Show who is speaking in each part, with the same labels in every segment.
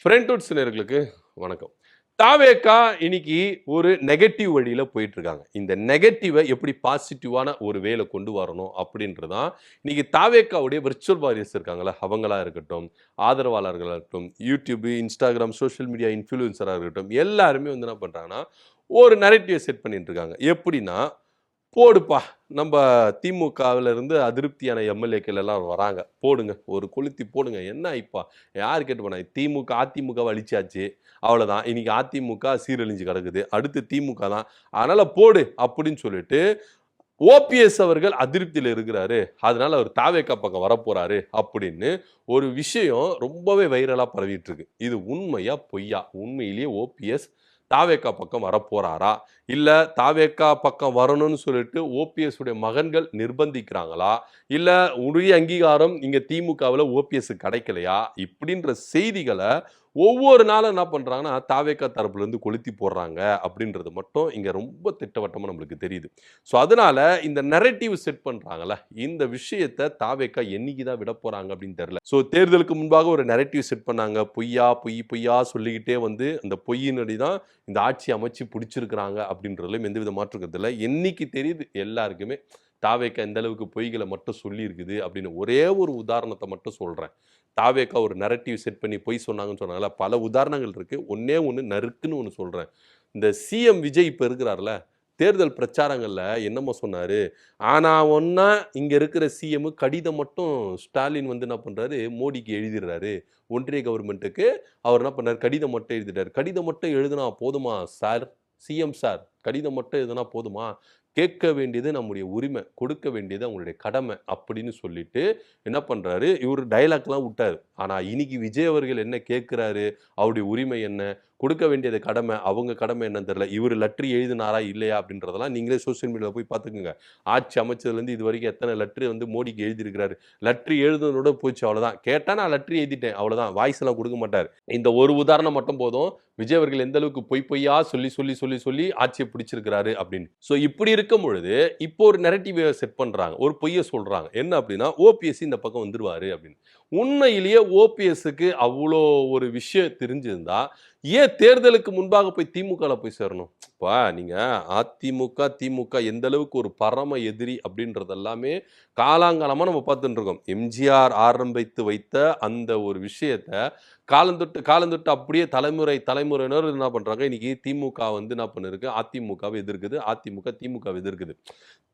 Speaker 1: ஃப்ரெண்ட்வுட்ஸ் நேயர்களுக்கு வணக்கம். தாவேகா இன்னைக்கு ஒரு நெகட்டிவ் வழியில போயிட்டு இருக்காங்க. இந்த நெகட்டிவ எப்படி பாசிட்டிவான ஒரு வேல கொண்டு வரணும் அப்படின்றது தான் இன்னைக்கு தாவேகாவுடைய விர்ச்சுவல் வாரியர்ஸ் இருக்காங்கல்ல, அவங்களா இருக்கட்டும், ஆதரவாளர்களா இருக்கட்டும், YouTube, Instagram, சோசியல் மீடியா இன்ஃப்ளூயன்சரா இருக்கட்டும், எல்லாருமே வந்து என்ன பண்றாங்கன்னா, ஒரு நரேட்டிவ செட் பண்ணிட்டு இருக்காங்க. எப்படின்னா, போடுப்பா நம்ப திமுகவுல இருந்து அதிருப்தியான எம்எல்ஏக்கள் எல்லாம் வராங்க. போடுங்க. ஒரு கொளுத்தி போடுங்க. என்ன இப்ப யார் கேட்டு போனா? திமுக, அதிமுகவ அழிச்சாச்சு. அவ்வளோதான். இன்னைக்கு அதிமுக சீரழிஞ்சு கிடக்குது. அடுத்து திமுக தான். அதனால போடு அப்படின்னு சொல்லிட்டு, ஓபிஎஸ் அவர்கள் அதிருப்தியில இருக்கிறாரு. அதனால அவர் தாவேகா பக்கம் வரப்போறாரு அப்படின்னு ஒரு விஷயம் ரொம்பவே வைரலா பரவிட்டு இருக்கு. இது உண்மையா? பொய்யா? உண்மையிலேயே ஓபிஎஸ் தாவேகா பக்கம் வரப்போறாரா? இல்ல தாவேகா பக்கம் வரணும்னு சொல்லிட்டு ஓபிஎஸ் உடைய மகன்கள் நிர்பந்திக்கிறாங்களா? இல்ல உரிய அங்கீகாரம் இங்க திமுகவுல ஓபிஎஸ்க்கு கிடைக்கலையா? இப்படின்ற செய்திகள ஒவ்வொரு நாளும் என்ன பண்றாங்கன்னா, தாவேகா தரப்புல இருந்து கொளுத்தி போடுறாங்க அப்படின்றது மட்டும் இங்க ரொம்ப திட்டவட்டமா நம்மளுக்கு தெரியுது. ஸோ அதனால இந்த நரேட்டிவ் செட் பண்றாங்கல்ல, இந்த விஷயத்த தாவேகா என்னைக்கு தான் விடப்போறாங்க அப்படின்னு தெரியல. ஸோ தேர்தலுக்கு முன்பாக ஒரு நரேட்டிவ் செட் பண்ணாங்க. பொய்யா, பொய் பொய்யா சொல்லிக்கிட்டே வந்து அந்த பொய்யினடி தான் இந்த ஆட்சி அமைச்சு பிடிச்சிருக்கிறாங்க அப்படின்றதுலயும் எந்தவித மாற்று கருத்து இல்ல. என்னைக்கு தெரியுது எல்லாருக்குமே தாவேகா எந்த அளவுக்கு பொய்களை மட்டும் சொல்லியிருக்குது அப்படின்னு ஒரே ஒரு உதாரணத்தை மட்டும் சொல்றேன். தாவேகா ஒரு நரேட்டிவ் செட் பண்ணி பொய் சொன்னாங்கன்னு சொன்னாங்கல்ல, பல உதாரணங்கள் இருக்கு. ஒண்ணே ஒண்ணு நறுக்குன்னு ஒண்ணு சொல்றேன். இந்த சிஎம் விஜய் இப்ப இருக்கிறார்ல, தேர்தல் பிரச்சாரங்கள்ல என்னமோ சொன்னாரு. ஆனா ஒண்ணா இங்க இருக்கிற சிஎம் கடிதம் மட்டும் ஸ்டாலின் வந்து என்ன பண்றாரு, மோடிக்கு எழுதிடுறாரு. ஒன்றிய கவர்மெண்ட்டுக்கு அவர் என்ன பண்ணாரு, கடிதம் மட்டும் எழுதிட்டாரு. கடிதம் மட்டும் எழுதுனா போதுமா சார்? சிஎம் சார், கடிதம் மட்டும் எழுதுனா போதுமா? கேட்க வேண்டியது நம்முடைய உரிமை, கொடுக்க வேண்டியது அவங்களுடைய கடமை அப்படின்னு சொல்லிட்டு என்ன பண்றாரு, இவரு டயலாக்லாம் விட்டாரு. ஆனா இன்னைக்கு விஜய் அவர்கள் என்ன கேட்கிறாரு, அவருடைய உரிமை என்ன, கொடுக்க வேண்டியது கடமை, அவங்க கடமை என்னன்னு தெரியல. இவரு லெட்டர் எழுதினாரா இல்லையா அப்படின்றதெல்லாம் நீங்களே சோசியல் மீடியால போய் பார்த்துக்கோங்க. ஆட்சி அமைச்சதுலேருந்து இது வரைக்கும் எத்தனை லெட்டர் வந்து மோடிக்கு எழுதியிருக்கிறாரு. லெட்டர் எழுதுனதோட போச்சு அவ்வளோதான். கேட்டா நான் லெட்டர் எழுதிட்டேன் அவ்வளோதான். வாய்ஸ் எல்லாம் கொடுக்க மாட்டார். இந்த ஒரு உதாரணம் மட்டும் போதும். விஜய் அவர்கள் எந்த அளவுக்கு பொய் பொய்யா சொல்லி ஆட்சியை பிடிச்சிருக்கிறாரு அப்படின்னு. ஸோ இப்படி இருக்கும் பொழுது இப்போ ஒரு நெரட்டிவ் செட் பண்றாங்க. ஒரு பொய்யை சொல்றாங்க. என்ன அப்படின்னா ஓபிஎஸ் இந்த பக்கம் வந்துருவாரு அப்படின்னு. உண்மையிலேயே ஓபிஎஸ்க்கு அவ்வளோ ஒரு விஷயம் தெரிஞ்சிருந்தா ஏன் தேர்தலுக்கு முன்பாக போய் திமுகல போய் சேரணும்? இப்ப நீங்க அதிமுக, திமுக எந்த அளவுக்கு ஒரு பரம எதிரி அப்படின்றது எல்லாமே காலாங்காலமா நம்ம பார்த்துட்டு இருக்கோம். எம்ஜிஆர் ஆரம்பித்து வைத்த அந்த ஒரு விஷயத்த காலந்தொட்டு அப்படியே தலைமுறையினர் என்ன பண்றாங்க, இன்னைக்கு திமுக வந்து என்ன பண்ணிருக்கு, அதிமுகவை எதிர்க்குது. அதிமுக திமுகவை எதிர்க்குது.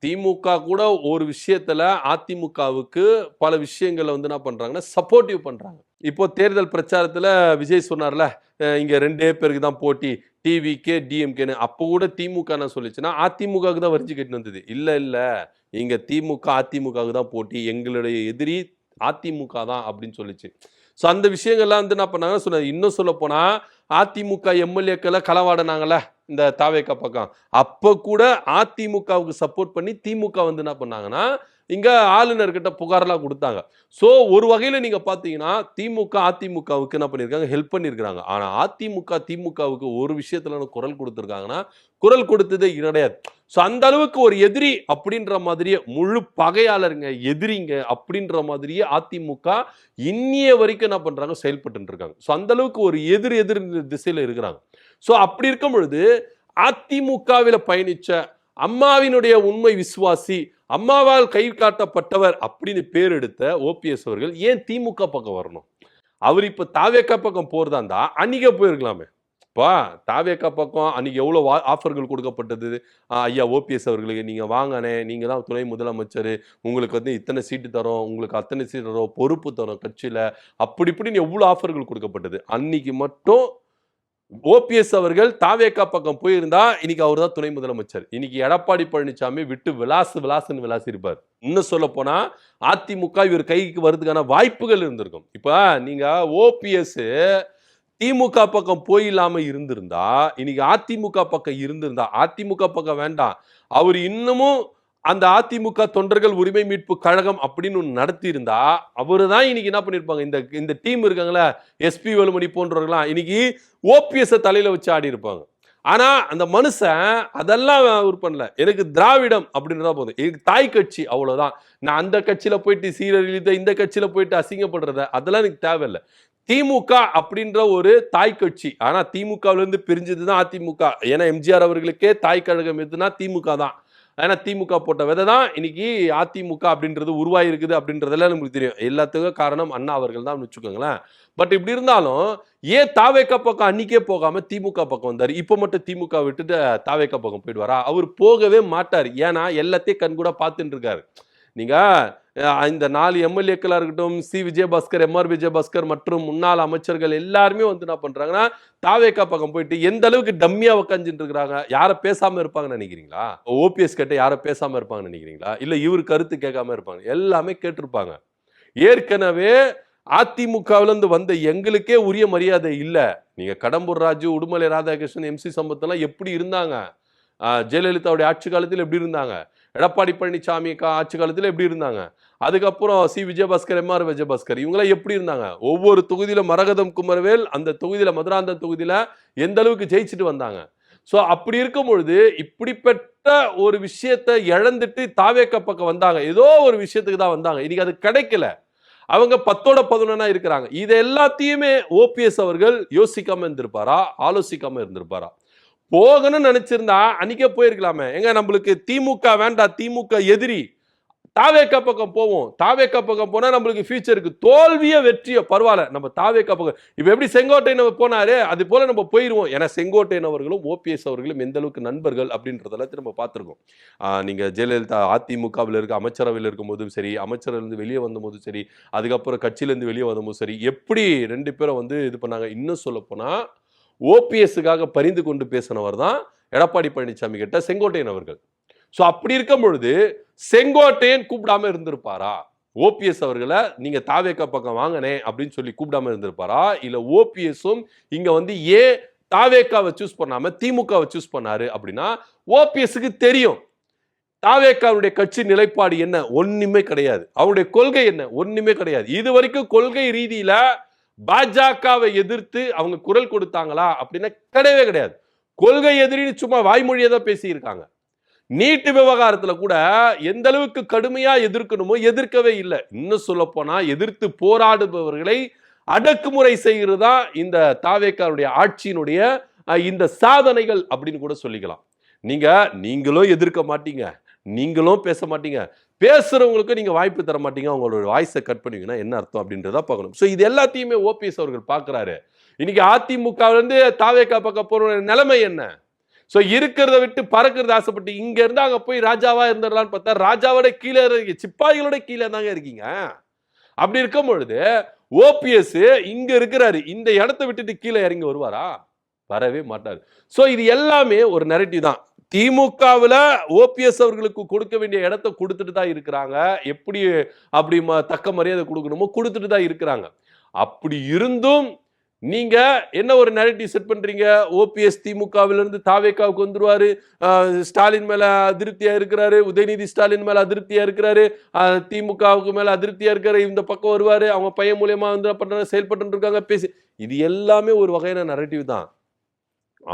Speaker 1: திமுக கூட ஒரு விஷயத்துல அதிமுகவுக்கு பல விஷயங்கள வந்து என்ன பண்றாங்கன்னா, சப்போர்ட்டிவ் பண்றாங்க. இப்போ தேர்தல் பிரச்சாரத்துல விஜய் சொன்னார்ல, இங்க 2 பேருக்கு தான் போட்டி. டிவிகே, டிஎம்கேன்னு. அப்போ கூட திமுக என்ன சொல்லுச்சுன்னா, அதிமுகவுக்கு தான் வரிஞ்சு கட்டின்னு வந்தது. இல்ல. இங்க திமுக, அதிமுகவுக்கு தான் போட்டி. எங்களுடைய எதிரி அதிமுக தான் அப்படின்னு சொல்லுச்சு. ஸோ அந்த விஷயங்கள்லாம் வந்து என்ன பண்ணாங்கன்னா சொன்னாரு. இன்னும் சொல்லப்போனா, அதிமுக எம்எல்ஏக்கள களவாடுனாங்கல்ல, இந்த தாவேகா பக்கம். அப்ப கூட அதிமுகவுக்கு சப்போர்ட் பண்ணி திமுக வந்து என்ன பண்ணாங்கன்னா, இங்க ஆளுநர்கிட்ட புகார்லாம் குடுத்தாங்க. ஸோ ஒரு வகையில நீங்க பார்த்தீங்கன்னா, திமுக, அதிமுகவுக்கு என்ன பண்ணியிருக்காங்க, ஹெல்ப் பண்ணியிருக்காங்க. ஆனா அதிமுக, திமுகவுக்கு ஒரு விஷயத்துல குரல் குடுத்திருக்காங்கன்னா, குரல் கொடுத்ததே கிடையாது. ஸோ அந்த அளவுக்கு ஒரு எதிரி அப்படின்ற மாதிரியே, முழு பகையாளருங்க, எதிரிங்க அப்படின்ற மாதிரியே அதிமுக இன்னிய வரைக்கும் என்ன பண்றாங்க, செயல்பட்டுட்டு இருக்காங்க. ஸோ அந்த அளவுக்கு ஒரு எதிர் திசையில இருக்கிறாங்க. ஸோ அப்படி இருக்கும் பொழுது, அதிமுகவில பயணிச்ச அம்மாவினுடைய உண்மை விசுவாசி, அம்மாவால் கை காட்டப்பட்டவர் அப்படின்னு பேர் எடுத்த ஓபிஎஸ் அவர்கள் ஏன் திமுக பக்கம் வரணும்? அவர் இப்ப தாவேகா பக்கம் போறதா இருந்தா அன்னைக்கே போயிருக்கலாமே. இப்ப தாவேகா பக்கம் அன்னைக்கு எவ்வளவு ஆஃபர்கள் கொடுக்கப்பட்டது. ஐயா ஓபிஎஸ் அவர்களுக்கு நீங்க வாங்கண்ணே, நீங்க தான் துணை முதலமைச்சர், உங்களுக்கு வந்து இத்தனை சீட்டு தரோம், உங்களுக்கு அத்தனை சீட்டு தரோம், பொறுப்பு தரோம் கட்சியில, அப்படி இப்படின்னு எவ்வளவு ஆஃபர்கள் கொடுக்கப்பட்டது. அன்னைக்கு மட்டும் ஓபிஎஸ் அவர்கள் தாவேகா பக்கம் போயிருந்தா இன்னைக்கு அவர் தான் துணை முதலமைச்சர். இன்னைக்கு எடப்பாடி பழனிசாமி விட்டு விலாசுன்னு விளாசிருப்பார். இன்னும் சொல்ல போனா அதிமுக இவர் கைக்கு வர்றதுக்கான வாய்ப்புகள் இருந்திருக்கும். இப்ப நீங்க ஓபிஎஸ் திமுக பக்கம் போயில்லாம இருந்திருந்தா, இன்னைக்கு அதிமுக பக்கம் இருந்திருந்தா, அதிமுக பக்கம் வேண்டாம். அவர் இன்னமும் அந்த அதிமுக தொண்டர்கள் உரிமை மீட்பு கழகம் அப்படின்னு ஒன்று நடத்தி இருந்தா, அவரு தான் இன்னைக்கு என்ன பண்ணிருப்பாங்க, இந்த டீம் இருக்காங்களா, எஸ்பி வேலுமணி போன்றவர்கள்லாம் இன்னைக்கு ஓபிஎஸ் தலையில வச்சு ஆடி இருப்பாங்க. ஆனா அந்த மனுஷன் அதெல்லாம் அவர் பண்ணல. எனக்கு திராவிடம் அப்படின்றதா போதும். எனக்கு தாய் கட்சி அவ்வளவுதான். நான் அந்த கட்சியில போயிட்டு சீரழித, இந்த கட்சியில போயிட்டு அசிங்கப்படுறத அதெல்லாம் எனக்கு தேவையில்லை. திமுக அப்படின்ற ஒரு தாய் கட்சி. ஆனா திமுகவுல இருந்து பிரிஞ்சதுதான் அதிமுக. ஏன்னா எம்ஜிஆர் அவர்களுக்கே தாய் கழகம் எதுனா திமுக தான். ஏன்னா திமுக போட்ட விதை தான் இன்னைக்கு அதிமுக அப்படின்றது உருவாகி இருக்குது அப்படின்றதெல்லாம் நமக்கு தெரியும். எல்லாத்துக்கும் காரணம் அண்ணா அவர்கள் தான் வச்சுக்கோங்களேன். பட் இப்படி இருந்தாலும் ஏன் தாவேக்கா பக்கம் அன்னைக்கே போகாம திமுக பக்கம் வந்தாரு? இப்ப மட்டும் திமுக விட்டுட்டு தாவேக்கா பக்கம் போயிடுவாரா? அவர் போகவே மாட்டார். ஏன்னா எல்லாத்தையும் கண்கூட பார்த்துட்டு இருக்காரு. நீங்க இந்த 4 எம்எல்ஏக்களா இருக்கட்டும், சி விஜயபாஸ்கர், எம்ஆர் விஜயபாஸ்கர் மற்றும் முன்னாள் அமைச்சர்கள் எல்லாருமே வந்து என்ன பண்றாங்கன்னா, தாவேக்கா பக்கம் போயிட்டு எந்த அளவுக்கு டம்மியா உட்காந்துட்டு இருக்கிறாங்க. யார பேசாம இருப்பாங்கன்னு நினைக்கிறீங்களா? ஓபிஎஸ் கிட்ட யார பேசாம இருப்பாங்கன்னு நினைக்கிறீங்களா? இல்ல இவரு கருத்து கேட்காம இருப்பாங்க. எல்லாமே கேட்டிருப்பாங்க. ஏற்கனவே அதிமுகவுல இருந்து வந்த எங்களுக்கே உரிய மரியாதை இல்ல. நீங்க கடம்பூர் ராஜு, உடுமலை ராதாகிருஷ்ணன், எம்சி சம்பத் எல்லாம் எப்படி இருந்தாங்க? ஜெயலலிதாவுடைய ஆட்சி காலத்தில் எப்படி இருந்தாங்க? எடப்பாடி பழனிசாமி ஆட்சி காலத்தில் எப்படி இருந்தாங்க? அதுக்கப்புறம் சி விஜயபாஸ்கர், எம்ஆர் விஜயபாஸ்கர் இவங்கெல்லாம் எப்படி இருந்தாங்க? ஒவ்வொரு தொகுதியில மரகதம் குமரவேல் அந்த தொகுதியில மதுராந்தகம் தொகுதியில எந்த அளவுக்கு ஜெயிச்சுட்டு வந்தாங்க. சோ அப்படி இருக்கும் பொழுது இப்படிப்பட்ட ஒரு விஷயத்தை இழந்துட்டு தாவேக்கா பக்கம் வந்தாங்க. ஏதோ ஒரு விஷயத்துக்கு தான் வந்தாங்க. இன்னைக்கு அது கிடைக்கல. அவங்க 10ஓட 11 இருக்கிறாங்க. இது எல்லாத்தையுமே ஓபிஎஸ் அவர்கள் யோசிக்காம இருந்திருப்பாரா? ஆலோசிக்காம இருந்திருப்பாரா? போகணும்னு நினைச்சிருந்தா அன்னைக்கே போயிருக்கலாமே. எங்க நம்மளுக்கு திமுக வேண்டாம், திமுக எதிரி, தாவேக்கா பக்கம் போவோம். தாவேக்கா பக்கம் போனா நம்மளுக்கு ஃபியூச்சருக்கு தோல்வியோ வெற்றியோ பரவாயில்ல, நம்ம தாவேக்கா பக்கம். இப்ப எப்படி செங்கோட்டையன் போனாரு அது போல நம்ம போயிருவோம். ஏன்னா செங்கோட்டையன் அவர்களும் ஓபிஎஸ் அவர்களும் எந்த அளவுக்கு நண்பர்கள் அப்படின்றதெல்லாம் நம்ம பார்த்திருக்கோம். நீங்க ஜெயலலிதா அதிமுகவில் இருக்க அமைச்சரவையில் இருக்கும் போதும் சரி, அமைச்சரிலிருந்து வெளியே வந்த போதும் சரி, அதுக்கப்புறம் கட்சியிலிருந்து வெளியே வந்த போதும் சரி, எப்படி 2 பேரும் வந்து இது பண்ணாங்க. இன்னும் சொல்ல போனா ஓபிஎஸ்ஸுக்காக பரிந்து கொண்டு பேசினவர் தான் எடப்பாடி பழனிசாமி கிட்ட செங்கோட்டையன் அவர்கள். சோ அப்படி இருக்கும் பொழுது செங்கோட்டையன் கூப்பிடாம இருந்திருப்பாரா? ஓபிஎஸ் அவர்களை நீங்க தாவேக்கா பக்கம் வாங்கனே அப்படின்னு சொல்லி கூப்பிடாம இருந்திருப்பாரா? இல்ல ஓபிஎஸும் இங்க வந்து ஏன் தாவேக்காவை சூஸ் பண்ணாம திமுகவை சூஸ் பண்ணாரு அப்படின்னா, ஓபிஎஸ்க்கு தெரியும் தாவேக்காவுடைய கட்சி நிலைப்பாடு என்ன, ஒண்ணுமே கிடையாது. அவருடைய கொள்கை என்ன, ஒண்ணுமே கிடையாது. இது வரைக்கும் கொள்கை ரீதியில பாஜகவை எதிர்த்து அவங்க குரல் கொடுத்தாங்களா அப்படின்னா கிடையவே கிடையாது. கொள்கை எதிரின்னு சும்மா வாய்மொழியை தான் பேசி இருக்காங்க. நீட்டு விவகாரத்துல கூட எந்த அளவுக்கு கடுமையா எதிர்க்கணுமோ எதிர்க்கவே இல்லை. இன்னும் சொல்ல போனா எதிர்த்து போராடுபவர்களை அடக்குமுறை செய்கிறதா இந்த தாவேக்காவுடைய ஆட்சியினுடைய இந்த சாதனைகள் அப்படின்னு கூட சொல்லிக்கலாம். நீங்களும் எதிர்க்க மாட்டீங்க, நீங்களும் பேச மாட்டீங்க, பேசுறவங்களுக்கு நீங்க வாய்ப்பு தர மாட்டீங்க, அவங்களோட வாய்ஸை கட் பண்ணுவீங்கன்னா என்ன அர்த்தம் அப்படின்றத பார்க்கணும். ஸோ இது எல்லாத்தையுமே ஓபிஎஸ் அவர்கள் பார்க்கிறாரு. இன்னைக்கு அதிமுக இருந்து தாவேக்கா பக்கம் போற நிலைமை என்ன? ஸோ இருக்கிறத விட்டு பறக்கிறது ஆசைப்பட்டு இங்க இருந்து அங்க போய் ராஜாவா இருந்துடலான்னு பார்த்தா ராஜாவோட கீழே சிப்பாய்களோட கீழே தாங்க இருக்கீங்க. அப்படி இருக்கும் பொழுது ஓபிஎஸ் இங்க இருக்கிறாரு, இந்த இடத்தை விட்டுட்டு கீழே இறங்கி வருவாரா? வரவே மாட்டாரு. சோ இது எல்லாமே ஒரு நரேட்டிவ் தான். திமுகவுல ஓபிஎஸ் அவர்களுக்கு கொடுக்க வேண்டிய இடத்தை கொடுத்துட்டு தான் இருக்கிறாங்க. எப்படி அப்படி தக்க மரியாதை கொடுக்கணுமோ கொடுத்துட்டு தான் இருக்கிறாங்க. அப்படி இருந்தும் நீங்க என்ன ஒரு நரேட்டிவ் செட் பண்றீங்க? ஓபிஎஸ் திமுகவில இருந்து தாவேக்காவுக்கு வந்துருவாரு, ஸ்டாலின் மேல அதிருப்தியா இருக்கிறாரு, உதயநிதி ஸ்டாலின் மேல அதிருப்தியா இருக்கிறாரு, திமுகவுக்கு மேல அதிருப்தியா இருக்காரு, இந்த பக்கம் வருவாரு, அவங்க பையன் மூலியமா வந்து பண்றாங்க, செயல்பட்டு இருக்காங்க, பேசி இது எல்லாமே ஒரு வகையான நரேட்டிவ் தான்.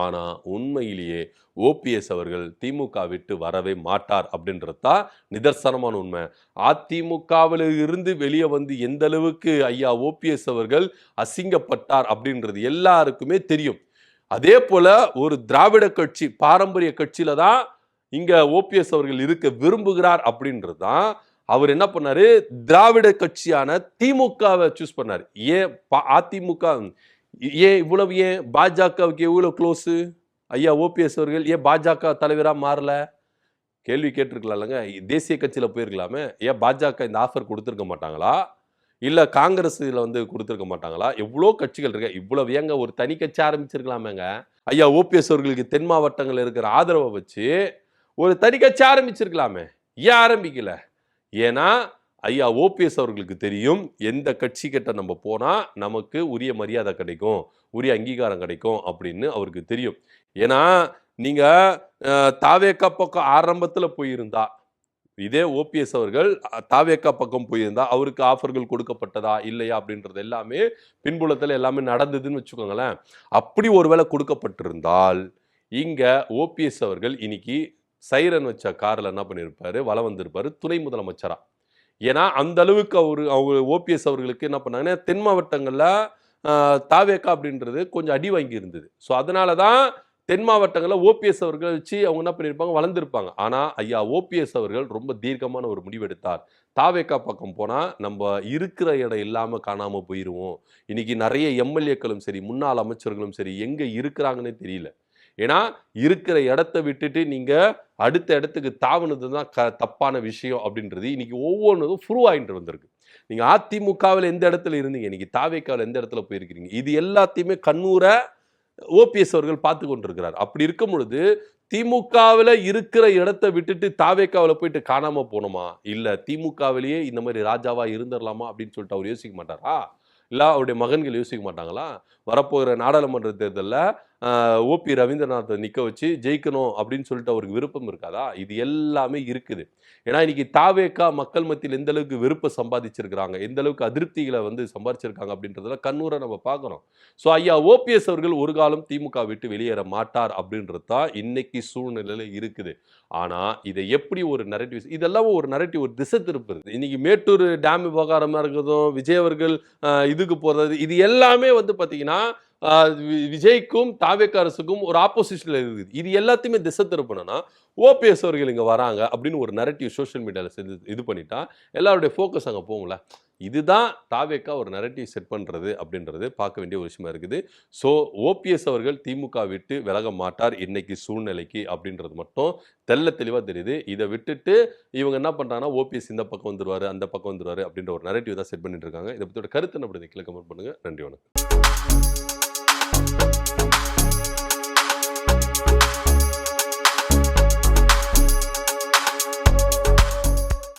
Speaker 1: ஆனா உண்மையிலேயே ஓபிஎஸ் அவர்கள் திமுக விட்டு வரவே மாட்டார் அப்படின்றது தான் நிதர்சனமான உண்மை. அதிமுகவில் இருந்து வெளியே வந்து எந்த அளவுக்கு ஐயா ஓபிஎஸ் அவர்கள் அசிங்கப்பட்டார் அப்படின்றது எல்லாருக்குமே தெரியும். அதே போல ஒரு திராவிட கட்சி, பாரம்பரிய கட்சியில தான் இங்க ஓபிஎஸ் அவர்கள் இருக்க விரும்புகிறார் அப்படின்றது தான் அவர் என்ன பண்ணாரு, திராவிட கட்சியான திமுகவை சூஸ் பண்ணாரு. ஏன் அதிமுக ஏன் இவ்வளவு, ஏன் பாஜகவுக்கு எவ்வளவு க்ளோஸ் ஐயா ஓபிஎஸ் அவர்கள் ஏன் பாஜக தலைவரா மாறல? கேள்வி கேட்டிருக்கலாம்லங்க. தேசிய கட்சியில போயிருக்கலாமே. ஏன் பாஜக இந்த ஆஃபர் கொடுத்துருக்க மாட்டாங்களா? இல்ல காங்கிரஸ்ல வந்து கொடுத்துருக்க மாட்டாங்களா? எவ்வளோ கட்சிகள் இருக்கு. இவ்வளவு ஏங்க ஒரு தனி கட்சி ஆரம்பிச்சிருக்கலாமேங்க. ஐயா ஓபிஎஸ் அவர்களுக்கு தென் மாவட்டங்கள் இருக்கிற ஆதரவை வச்சு ஒரு தனி கட்சி ஆரம்பிச்சிருக்கலாமே. ஏன் ஆரம்பிக்கல? ஏன்னா ஐயா ஓபிஎஸ் அவர்களுக்கு தெரியும் எந்த கட்சி கிட்ட நம்ம போனா நமக்கு உரிய மரியாதை கிடைக்கும், உரிய அங்கீகாரம் கிடைக்கும் அப்படின்னு அவருக்கு தெரியும். ஏன்னா நீங்க தாவேக்கா பக்கம் ஆரம்பத்துல போயிருந்தா, இதே ஓபிஎஸ் அவர்கள் தாவேக்கா பக்கம் போயிருந்தா அவருக்கு ஆஃபர்கள் கொடுக்கப்பட்டதா இல்லையா அப்படின்றது எல்லாமே பின்புலத்தில் எல்லாமே நடந்ததுன்னு வச்சுக்கோங்களேன். அப்படி ஒருவேளை கொடுக்கப்பட்டிருந்தால் இங்க ஓபிஎஸ் அவர்கள் இன்னைக்கு சைரன் வச்ச கார்ல என்ன பண்ணியிருப்பாரு, வலம் வந்திருப்பாரு துணை முதலமைச்சரா. ஏன்னா அந்த அளவுக்கு அவங்க ஓபிஎஸ் அவர்களுக்கு என்ன பண்ணாங்கன்னா தென் மாவட்டங்கள்ல தாவேக்கா அப்படின்றது கொஞ்சம் அடி வாங்கி இருந்தது. ஸோ அதனால தான் தென் மாவட்டங்களில் ஓபிஎஸ் அவர்கள் வச்சு அவங்க என்ன பண்ணியிருப்பாங்க, வளர்ந்துருப்பாங்க. ஆனால் ஐயா ஓபிஎஸ் அவர்கள் ரொம்ப தீர்க்கமான ஒரு முடிவு எடுத்தார். தாவேக்கா பக்கம் போனால் நம்ம இருக்கிற இடம் இல்லாமல் காணாமல் போயிடுவோம். இன்னைக்கு நிறைய எம்எல்ஏக்களும் சரி, முன்னாள் அமைச்சர்களும் சரி, எங்கே இருக்கிறாங்கன்னே தெரியல. ஏன்னா இருக்கிற இடத்த விட்டுட்டு நீங்கள் அடுத்த இடத்துக்கு தாவுனது தான் தப்பான விஷயம் அப்படின்றது இன்னைக்கு ஒவ்வொன்றும் ப்ரூவ் ஆகிட்டு வந்திருக்கு. நீங்கள் அதிமுகவில் எந்த இடத்துல இருந்தீங்க, இன்னைக்கு தாவேக்காவில் எந்த இடத்துல போயிருக்கிறீங்க, இது எல்லாத்தையுமே கண்ணூர ஓபிஎஸ் அவர்கள் பார்த்து கொண்டிருக்கிறார். அப்படி இருக்கும் பொழுது திமுகவில் இருக்கிற இடத்தை விட்டுட்டு தாவேக்காவில் போயிட்டு காணாம போனோமா, இல்ல திமுகவிலேயே இந்த மாதிரி ராஜாவா இருந்துடலாமா அப்படின்னு சொல்லிட்டு அவர் யோசிக்க மாட்டாரா? இல்ல அவருடைய மகன்கள் யோசிக்க மாட்டாங்களா? வரப்போகிற நாடாளுமன்ற தேர்தலில் ஓபி ரவீந்திரநாத்தை நிற்க வச்சு ஜெயிக்கணும் அப்படின்னு சொல்லிட்டு அவருக்கு விருப்பம் இருக்காதா? இது எல்லாமே இருக்குது. ஏன்னா இன்னைக்கு தாவேக்கா மக்கள் மத்தியில் எந்த அளவுக்கு வெறுப்பை சம்பாதிச்சிருக்கிறாங்க, எந்த அளவுக்கு அதிருப்திகளை சம்பாதிச்சிருக்காங்க அப்படின்றதெல்லாம் கண்ணூரை நம்ம பார்க்குறோம். ஸோ ஐயா ஓபிஎஸ் அவர்கள் ஒரு காலம் திமுக விட்டு வெளியேற மாட்டார் அப்படின்றது தான் இன்னைக்கு சூழ்நிலையில் இருக்குது. ஆனால் இதை எப்படி ஒரு நரேட்டிவ், இதெல்லாம் ஒரு நரேட்டிவ், ஒரு திசை திருப்புறது. இன்னைக்கு மேட்டூர் டேம் விவகாரமாக இருக்கட்டும், விஜய் அவர்கள் இதுக்கு போகிறது, இது எல்லாமே பார்த்தீங்கன்னா விஜய்க்கும் தாவேக்கா அரசுக்கும் ஒரு ஆப்போசிஷன்ல இருக்குது. இது எல்லாத்தையுமே திசை திருப்பணும்னா ஓபிஎஸ் அவர்கள் இங்கே வராங்க அப்படின்னு ஒரு நரேட்டிவ் சோஷியல் மீடியாவில் இது பண்ணிட்டா எல்லாருடைய ஃபோக்கஸ் அங்கே போகும்ல. இதுதான் தாவேக்கா ஒரு நரேட்டிவ் செட் பண்ணுறது அப்படின்றது பார்க்க வேண்டிய ஒரு விஷயமா இருக்குது. ஸோ ஓபிஎஸ் அவர்கள் திமுக விட்டு விலக மாட்டார் இன்னைக்கு சூழ்நிலைக்கு அப்படின்றது மட்டும் தெல்ல தெளிவாக தெரியுது. இதை விட்டுட்டு இவங்க என்ன பண்ணுறாங்கன்னா ஓபிஎஸ் இந்த பக்கம் வந்துருவாரு, அந்த பக்கம் வந்துருவாரு அப்படின்ற ஒரு நரேட்டிவ் தான் செட் பண்ணிட்டு இருக்காங்க. இதை பற்றியோட கருத்து என்ன, கீழே கமெண்ட் பண்ணுங்க. நன்றி, வணக்கம்.